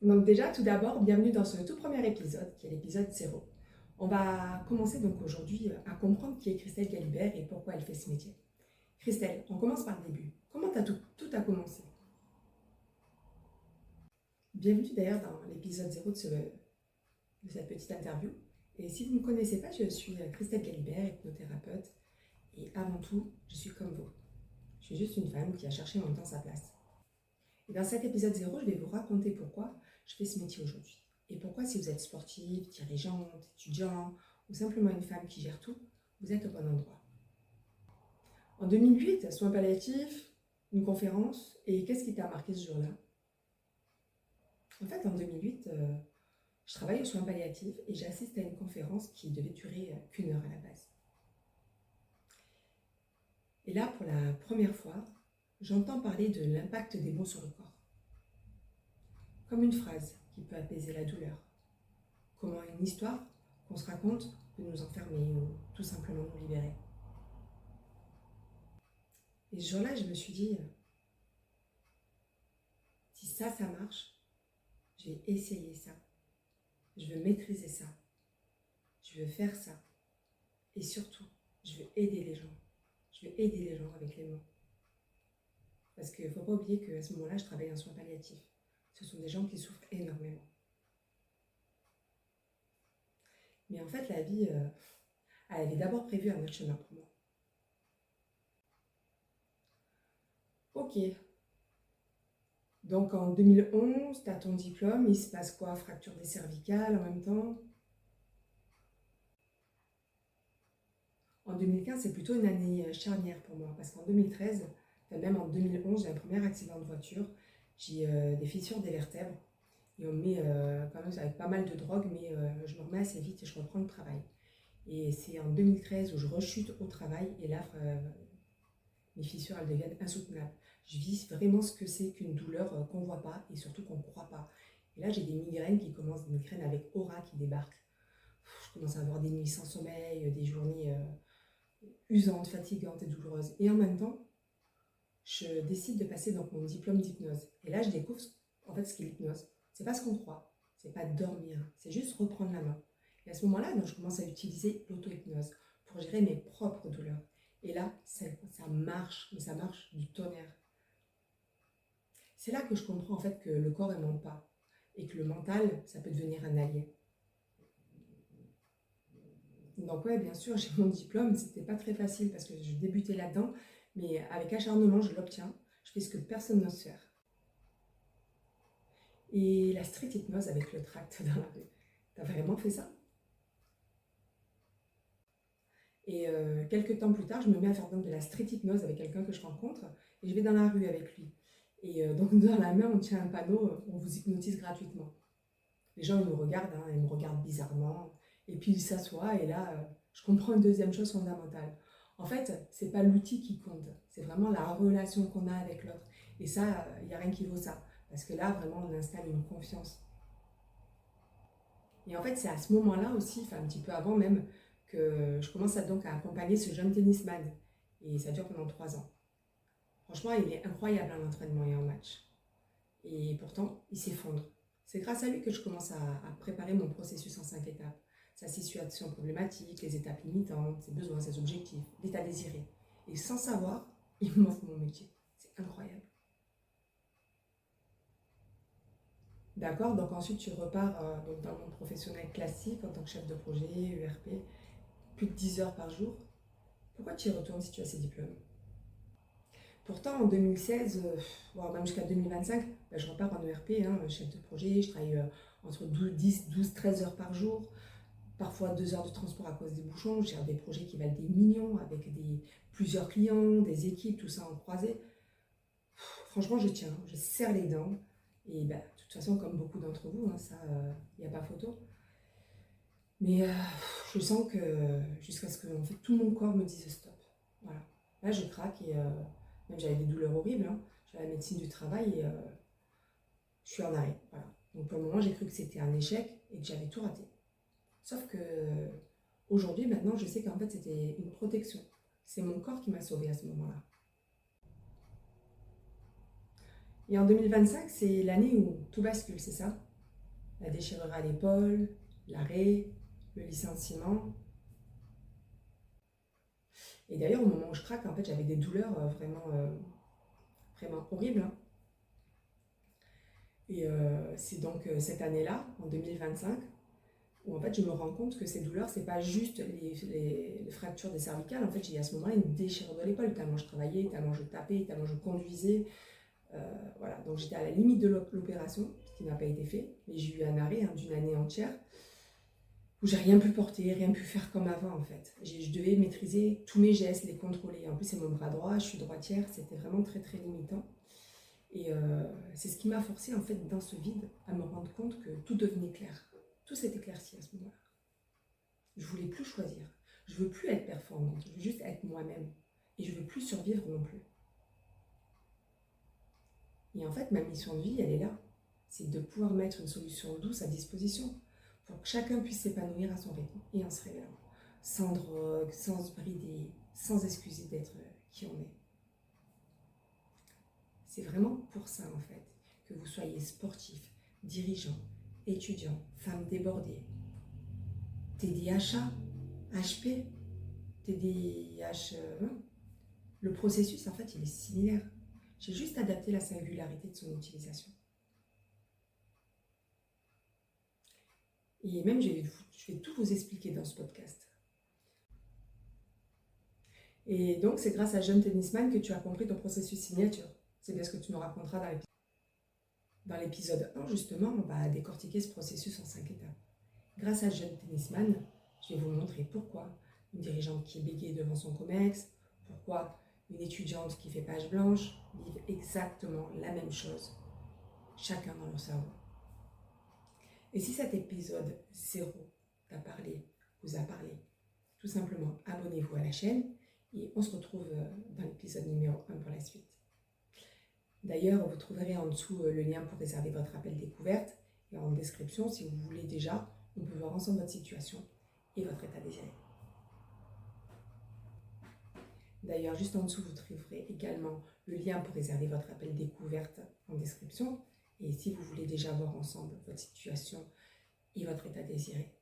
Donc déjà, tout d'abord, bienvenue dans ce tout premier épisode, qui est l'épisode 0. On va commencer donc aujourd'hui à comprendre qui est Christelle Galibert et pourquoi elle fait ce métier. Christelle, on commence par le début. Comment tout a commencé? Bienvenue d'ailleurs dans l'épisode 0 de cette petite interview. Et si vous ne me connaissez pas, je suis Christelle Galibert, hypnothérapeute. Et avant tout, je suis comme vous. Je suis juste une femme qui a cherché en même temps sa place. Et dans cet épisode 0, je vais vous raconter pourquoi je fais ce métier aujourd'hui. Et pourquoi, si vous êtes sportive, dirigeante, étudiant ou simplement une femme qui gère tout, vous êtes au bon endroit. En 2008, soins palliatifs, une conférence, et qu'est-ce qui t'a marqué ce jour-là? En fait, en 2008, je travaille aux soins palliatifs et j'assiste à une conférence qui devait durer qu'1 heure à la base. Et là, pour la première fois, j'entends parler de l'impact des mots sur le corps. Comme une phrase qui peut apaiser la douleur. Comment une histoire qu'on se raconte peut nous enfermer ou tout simplement nous libérer. Et ce jour-là, je me suis dit, si ça marche, je vais essayer ça. Je veux maîtriser ça. Je veux faire ça. Et surtout, je veux aider les gens. Je veux aider les gens avec les mots. Parce qu'il ne faut pas oublier qu'à ce moment-là, je travaille en soins palliatifs. Ce sont des gens qui souffrent énormément. Mais en fait, la vie, elle avait d'abord prévu un autre chemin pour moi. Ok. Donc en 2011, tu as ton diplôme, il se passe quoi? Fracture des cervicales en même temps? En 2015, c'est plutôt une année charnière pour moi, parce qu'en 2013, enfin même en 2011, j'ai un premier accident de voiture, j'ai des fissures des vertèbres, et on me met quand même avec pas mal de drogue, mais je me remets assez vite et je reprends le travail. Et c'est en 2013 où je rechute au travail, et là, mes fissures, elles deviennent insoutenables. Je vis vraiment ce que c'est qu'une douleur qu'on ne voit pas, et surtout qu'on ne croit pas. Et là, j'ai des migraines qui commencent, des migraines avec aura qui débarquent. Je commence à avoir des nuits sans sommeil, des journées usantes, fatigantes et douloureuses. Et en même temps, je décide de passer donc mon diplôme d'hypnose. Et là, je découvre en fait ce qu'est l'hypnose. C'est pas ce qu'on croit, c'est pas dormir, c'est juste reprendre la main. Et à ce moment-là, donc, je commence à utiliser l'auto-hypnose pour gérer mes propres douleurs. Et là, ça marche, mais ça marche du tonnerre. C'est là que je comprends en fait que le corps ne ment pas et que le mental, ça peut devenir un allié. Donc ouais, bien sûr, j'ai mon diplôme, c'était pas très facile parce que je débutais là-dedans, mais avec acharnement, je l'obtiens. Je fais ce que personne n'ose faire. Et la street hypnose avec le tract dans la rue, t'as vraiment fait ça? Et quelques temps plus tard, je me mets à faire donc de la street hypnose avec quelqu'un que je rencontre et je vais dans la rue avec lui. Et donc dans la main, on tient un panneau, on vous hypnotise gratuitement. Les gens ils nous regardent, ils me regardent bizarrement. Et puis ils s'assoient et là, je comprends une deuxième chose fondamentale. En fait, c'est pas l'outil qui compte, c'est vraiment la relation qu'on a avec l'autre. Et ça, il n'y a rien qui vaut ça. Parce que là, vraiment, on installe une confiance. Et en fait, c'est à ce moment-là aussi, enfin un petit peu avant même, que je commence donc à accompagner ce jeune tennisman. Et ça dure pendant 3 ans. Franchement, il est incroyable à l'entraînement et en match. Et pourtant, il s'effondre. C'est grâce à lui que je commence à préparer mon processus en 5 étapes. Sa situation problématique, les étapes limitantes, ses besoins, ses objectifs, l'état désiré. Et sans savoir, il m'offre mon métier. C'est incroyable. D'accord, donc ensuite tu repars donc dans le monde professionnel classique en tant que chef de projet, ERP, plus de 10 heures par jour. Pourquoi tu y retournes si tu as ces diplômes? Pourtant, en 2016, voire même jusqu'à 2025, je repars en ERP, chef de projet, je travaille entre 10, 12, 13 heures par jour, parfois 2 heures de transport à cause des bouchons, je gère des projets qui valent des millions avec plusieurs clients, des équipes, tout ça en croisé. Franchement, je tiens, je serre les dents, et de toute façon, comme beaucoup d'entre vous, ça, il n'y a pas photo. Mais je sens que jusqu'à ce que en fait, tout mon corps me dise stop. Voilà. Là, je craque et même j'avais des douleurs horribles. J'avais la médecine du travail et je suis en arrêt. Voilà. Donc pour le moment, j'ai cru que c'était un échec et que j'avais tout raté. Sauf que aujourd'hui, maintenant, je sais qu'en fait, c'était une protection. C'est mon corps qui m'a sauvée à ce moment-là. Et en 2025, c'est l'année où tout bascule, c'est ça? la déchirure à l'épaule, l'arrêt, le licenciement. Et d'ailleurs, au moment où je craque, en fait, j'avais des douleurs vraiment horribles, hein. Et c'est donc cette année-là, en 2025, où en fait je me rends compte que ces douleurs, c'est pas juste les fractures des cervicales. En fait, j'ai à ce moment-là une déchirure de l'épaule, tellement je travaillais, tellement je tapais, tellement je conduisais. Voilà, donc j'étais à la limite de l'opération, ce qui n'a pas été fait. Mais j'ai eu un arrêt, hein, d'une année entière, où j'ai rien pu porter, rien pu faire comme avant en fait. Je devais maîtriser tous mes gestes, les contrôler. En plus, c'est mon bras droit, je suis droitière, c'était vraiment très très limitant. Et c'est ce qui m'a forcé en fait dans ce vide à me rendre compte que tout devenait clair. Tout s'est éclairci à ce moment-là. Je voulais plus choisir. Je veux plus être performante. Je veux juste être moi-même. Et je veux plus survivre non plus. Et en fait, ma mission de vie, elle est là. C'est de pouvoir mettre une solution douce à disposition pour que chacun puisse s'épanouir à son rythme et en se révélant. Sans drogue, sans se brider, sans excuser d'être qui on est. C'est vraiment pour ça, en fait, que vous soyez sportif, dirigeant, étudiant, femme débordée, TDAH, HP, TDAH, le processus, en fait, il est similaire. J'ai juste adapté la singularité de son utilisation. Et même, je vais tout vous expliquer dans ce podcast. Et donc, c'est grâce à Jeune Tennisman que tu as compris ton processus signature. C'est bien ce que tu nous raconteras dans l'épisode 1, justement. On va décortiquer ce processus en 5 étapes. Grâce à Jeune Tennisman, je vais vous montrer pourquoi une dirigeante qui bégaye devant son COMEX, pourquoi une étudiante qui fait page blanche vivent exactement la même chose, chacun dans leur cerveau. Et si cet épisode 0 vous a parlé, tout simplement abonnez-vous à la chaîne et on se retrouve dans l'épisode numéro 1 pour la suite. D'ailleurs, vous trouverez en dessous le lien pour réserver votre appel découverte et en description, si vous voulez déjà, on peut voir ensemble votre situation et votre état désiré. D'ailleurs, juste en dessous, vous trouverez également le lien pour réserver votre appel découverte en description. Et si vous voulez déjà voir ensemble votre situation et votre état désiré,